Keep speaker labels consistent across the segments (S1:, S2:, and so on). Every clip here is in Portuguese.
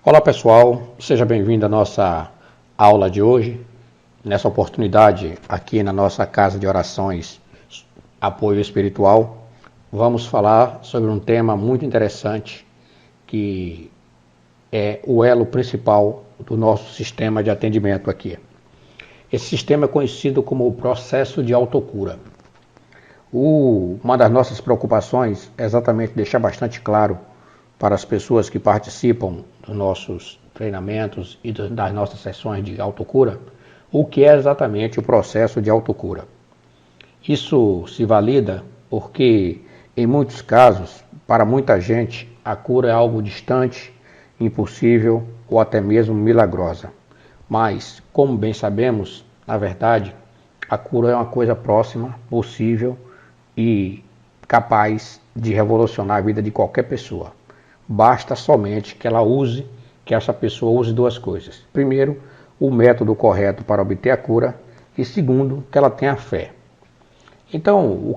S1: Olá pessoal, seja bem-vindo à nossa aula de hoje. Nessa oportunidade, aqui na nossa casa de orações Apoio Espiritual, vamos falar sobre um tema muito interessante que é o elo principal do nosso sistema de atendimento aqui. Esse sistema é conhecido como o processo de autocura. Uma das nossas preocupações é exatamente deixar bastante claro para as pessoas que participam dos nossos treinamentos e das nossas sessões de autocura, o que é exatamente o processo de autocura. Isso se valida porque, em muitos casos, para muita gente, a cura é algo distante, impossível ou até mesmo milagrosa. Mas, como bem sabemos, na verdade, a cura é uma coisa próxima, possível e capaz de revolucionar a vida de qualquer pessoa. Basta somente que essa pessoa use duas coisas. Primeiro, o método correto para obter a cura e segundo, que ela tenha fé. Então,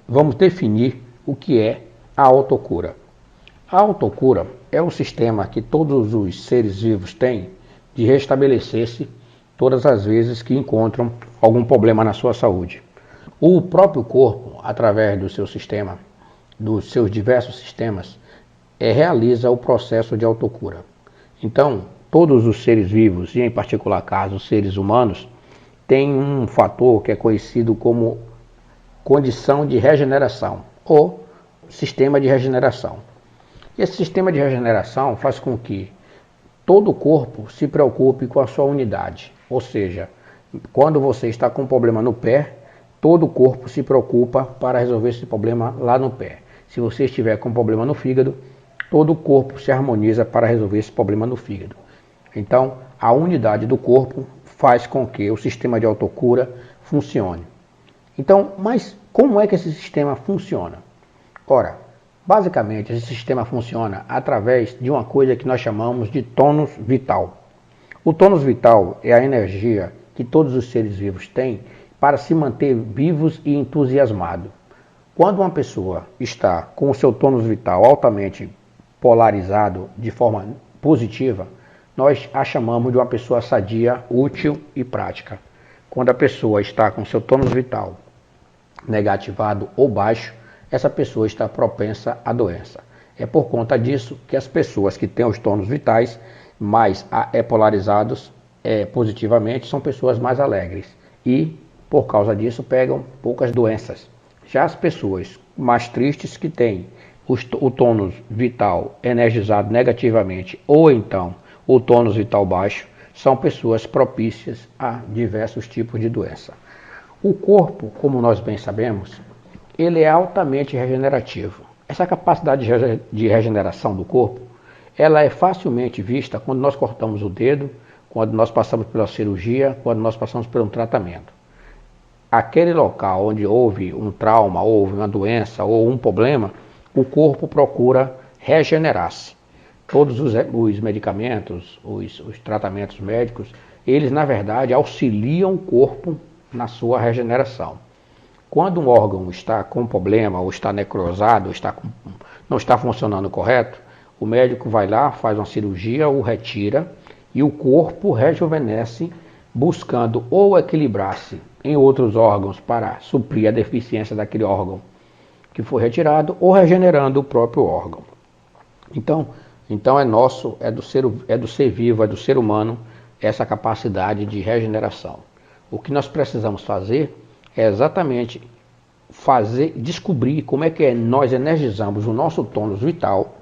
S1: vamos definir o que é a autocura. A autocura é o sistema que todos os seres vivos têm de restabelecer-se todas as vezes que encontram algum problema na sua saúde. O próprio corpo, através do seu sistema, dos seus diversos sistemas, realiza o processo de autocura. Então, todos os seres vivos, e em particular caso os seres humanos, têm um fator que é conhecido como condição de regeneração, ou sistema de regeneração. Esse sistema de regeneração faz com que todo o corpo se preocupe com a sua unidade, ou seja, quando você está com um problema no pé, todo o corpo se preocupa para resolver esse problema lá no pé. Se você estiver com um problema no fígado, todo o corpo se harmoniza para resolver esse problema no fígado. Então, a unidade do corpo faz com que o sistema de autocura funcione. Então, mas como é que esse sistema funciona? Ora, basicamente esse sistema funciona através de uma coisa que nós chamamos de tônus vital. O tônus vital é a energia que todos os seres vivos têm para se manter vivos e entusiasmados. Quando uma pessoa está com o seu tônus vital altamente polarizado de forma positiva, nós a chamamos de uma pessoa sadia, útil e prática. Quando a pessoa está com seu tônus vital negativado ou baixo, essa pessoa está propensa à doença. É por conta disso que as pessoas que têm os tônus vitais mais polarizados positivamente são pessoas mais alegres e, por causa disso, pegam poucas doenças. Já as pessoas mais tristes que têm o tônus vital energizado negativamente ou então o tônus vital baixo, são pessoas propícias a diversos tipos de doença. O corpo, como nós bem sabemos, ele é altamente regenerativo. Essa capacidade de regeneração do corpo, ela é facilmente vista quando nós cortamos o dedo, quando nós passamos pela cirurgia, quando nós passamos por um tratamento. Aquele local onde houve um trauma, houve uma doença ou um problema, o corpo procura regenerar-se. Todos os medicamentos, os tratamentos médicos, eles na verdade auxiliam o corpo na sua regeneração. Quando um órgão está com problema, ou está necrosado, não está funcionando correto, o médico vai lá, faz uma cirurgia, o retira e o corpo rejuvenesce, buscando ou equilibrar-se em outros órgãos para suprir a deficiência daquele órgão que foi retirado, ou regenerando o próprio órgão. Então é nosso, é do ser vivo, é do ser humano, essa capacidade de regeneração. O que nós precisamos fazer é exatamente descobrir como é que nós energizamos o nosso tônus vital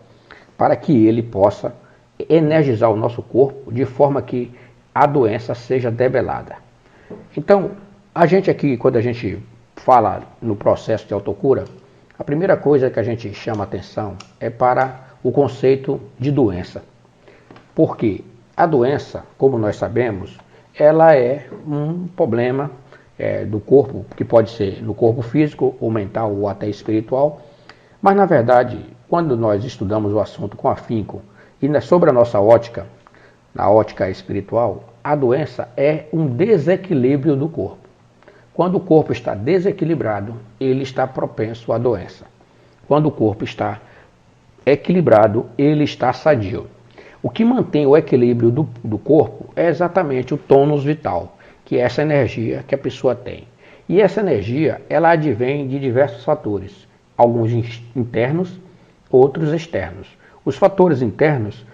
S1: para que ele possa energizar o nosso corpo de forma que a doença seja debelada. Então, a gente aqui, quando a gente fala no processo de autocura, a primeira coisa que a gente chama atenção é para o conceito de doença. Porque a doença, como nós sabemos, ela é um problema do corpo, que pode ser no corpo físico, ou mental, ou até espiritual. Mas, na verdade, quando nós estudamos o assunto com afinco e sobre a nossa ótica, na ótica espiritual, a doença é um desequilíbrio do corpo. Quando o corpo está desequilibrado, ele está propenso à doença. Quando o corpo está equilibrado, ele está sadio. O que mantém o equilíbrio do corpo é exatamente o tônus vital, que é essa energia que a pessoa tem. E essa energia, ela advém de diversos fatores, alguns internos, outros externos. Os fatores internos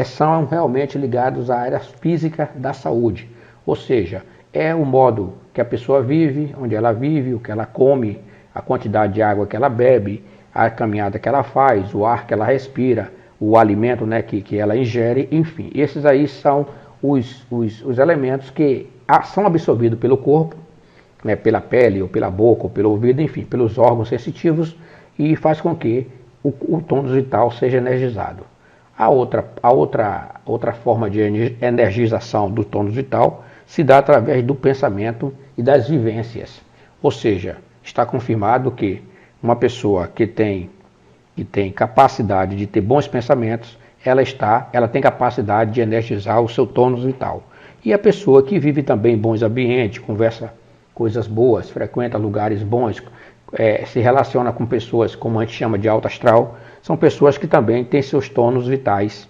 S1: são realmente ligados à área física da saúde, ou seja, é o modo que a pessoa vive, onde ela vive, o que ela come, a quantidade de água que ela bebe, a caminhada que ela faz, o ar que ela respira, o alimento, né, que ela ingere, enfim. Esses aí são os elementos que são absorvidos pelo corpo, né, pela pele, ou pela boca, ou pelo ouvido, enfim, pelos órgãos sensitivos, e faz com que o tônus vital seja energizado. A outra forma de energização do tônus vital se dá através do pensamento e das vivências. Ou seja, está confirmado que uma pessoa que tem capacidade de ter bons pensamentos, ela tem capacidade de energizar o seu tônus vital. E a pessoa que vive também em bons ambientes, conversa coisas boas, frequenta lugares bons, se relaciona com pessoas, como a gente chama de alto astral, são pessoas que também têm seus tônus vitais,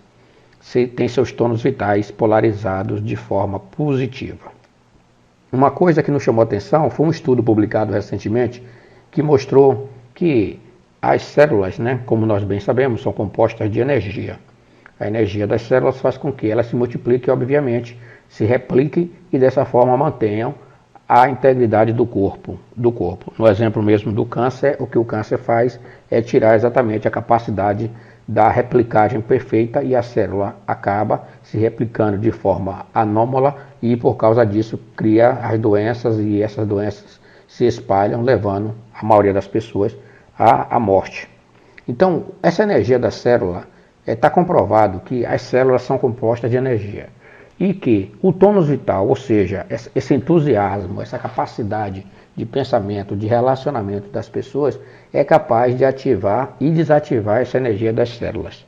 S1: polarizados de forma positiva. Uma coisa que nos chamou a atenção foi um estudo publicado recentemente que mostrou que as células, né, como nós bem sabemos, são compostas de energia. A energia das células faz com que elas se multipliquem, obviamente, se repliquem e dessa forma mantenham a integridade do corpo. No exemplo mesmo do câncer, o que o câncer faz é tirar exatamente a capacidade da replicagem perfeita e a célula acaba se replicando de forma anômala e por causa disso cria as doenças e essas doenças se espalham, levando a maioria das pessoas à morte. Então, essa energia da célula, está comprovado que as células são compostas de energia e que o tônus vital, ou seja, esse entusiasmo, essa capacidade de pensamento, de relacionamento das pessoas, é capaz de ativar e desativar essa energia das células.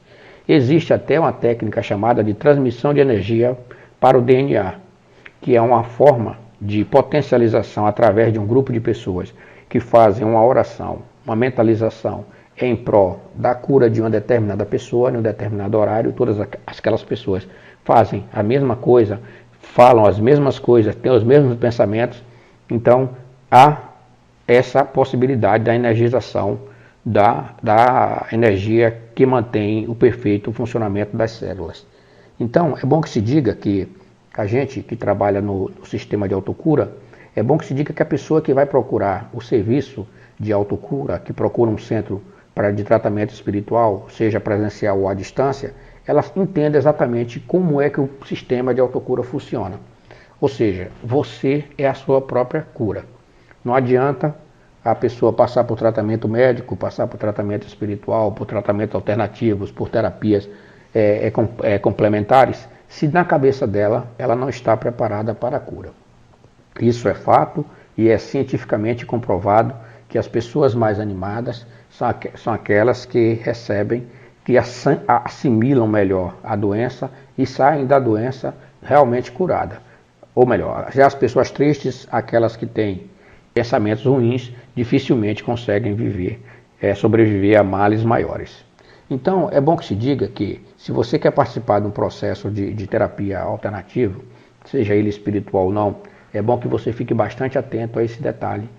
S1: Existe até uma técnica chamada de transmissão de energia para o DNA, que é uma forma de potencialização através de um grupo de pessoas que fazem uma oração, uma mentalização em prol da cura de uma determinada pessoa, em um determinado horário. Todas aquelas pessoas fazem a mesma coisa, falam as mesmas coisas, têm os mesmos pensamentos. Então, há essa possibilidade da energização da energia que mantém o perfeito funcionamento das células. Então, é bom que se diga que a gente que trabalha no sistema de autocura, é bom que se diga que a pessoa que vai procurar o serviço de autocura, que procura um centro de tratamento espiritual, seja presencial ou à distância, ela entenda exatamente como é que o sistema de autocura funciona. Ou seja, você é a sua própria cura. Não adianta a pessoa passar por tratamento médico, passar por tratamento espiritual, por tratamentos alternativos, por terapias complementares, se na cabeça dela ela não está preparada para a cura. Isso é fato e é cientificamente comprovado que as pessoas mais animadas são aquelas que recebem, que assimilam melhor a doença e saem da doença realmente curada. Ou melhor, já as pessoas tristes, aquelas que têm pensamentos ruins, dificilmente conseguem sobreviver a males maiores. Então, é bom que se diga que, se você quer participar de um processo de terapia alternativo, seja ele espiritual ou não, é bom que você fique bastante atento a esse detalhe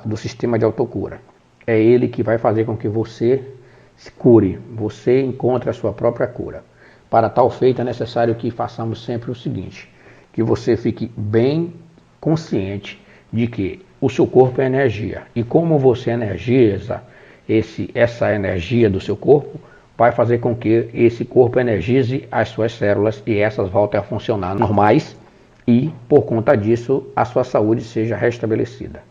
S1: do sistema de autocura. É ele que vai fazer com que você se cure, você encontre a sua própria cura. Para tal feito, é necessário que façamos sempre o seguinte, que você fique bem consciente de que o seu corpo é energia. E como você energiza essa energia do seu corpo, vai fazer com que esse corpo energize as suas células e essas voltem a funcionar normais e, por conta disso, a sua saúde seja restabelecida.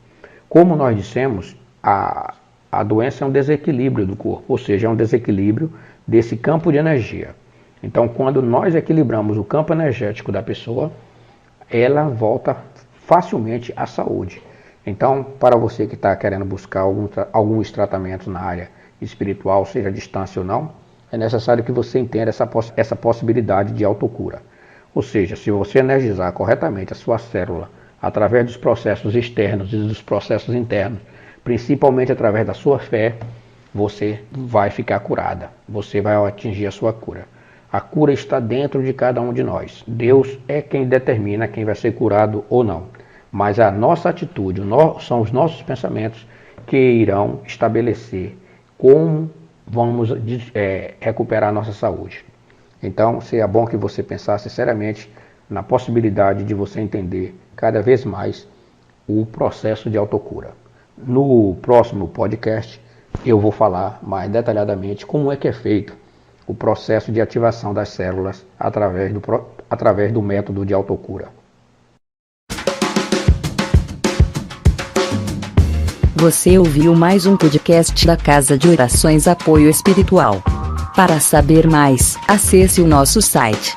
S1: Como nós dissemos, a doença é um desequilíbrio do corpo, ou seja, é um desequilíbrio desse campo de energia. Então, quando nós equilibramos o campo energético da pessoa, ela volta facilmente à saúde. Então, para você que está querendo buscar alguns tratamentos na área espiritual, seja à distância ou não, é necessário que você entenda essa possibilidade de autocura. Ou seja, se você energizar corretamente a sua célula através dos processos externos e dos processos internos, principalmente através da sua fé, você vai ficar curada, você vai atingir a sua cura. A cura está dentro de cada um de nós. Deus é quem determina quem vai ser curado ou não. Mas a nossa atitude, são os nossos pensamentos que irão estabelecer como vamos recuperar a nossa saúde. Então, seria bom que você pensasse seriamente na possibilidade de você entender cada vez mais o processo de autocura. No próximo podcast, eu vou falar mais detalhadamente como é que é feito o processo de ativação das células através do método de autocura.
S2: Você ouviu mais um podcast da Casa de Orações Apoio Espiritual. Para saber mais, acesse o nosso site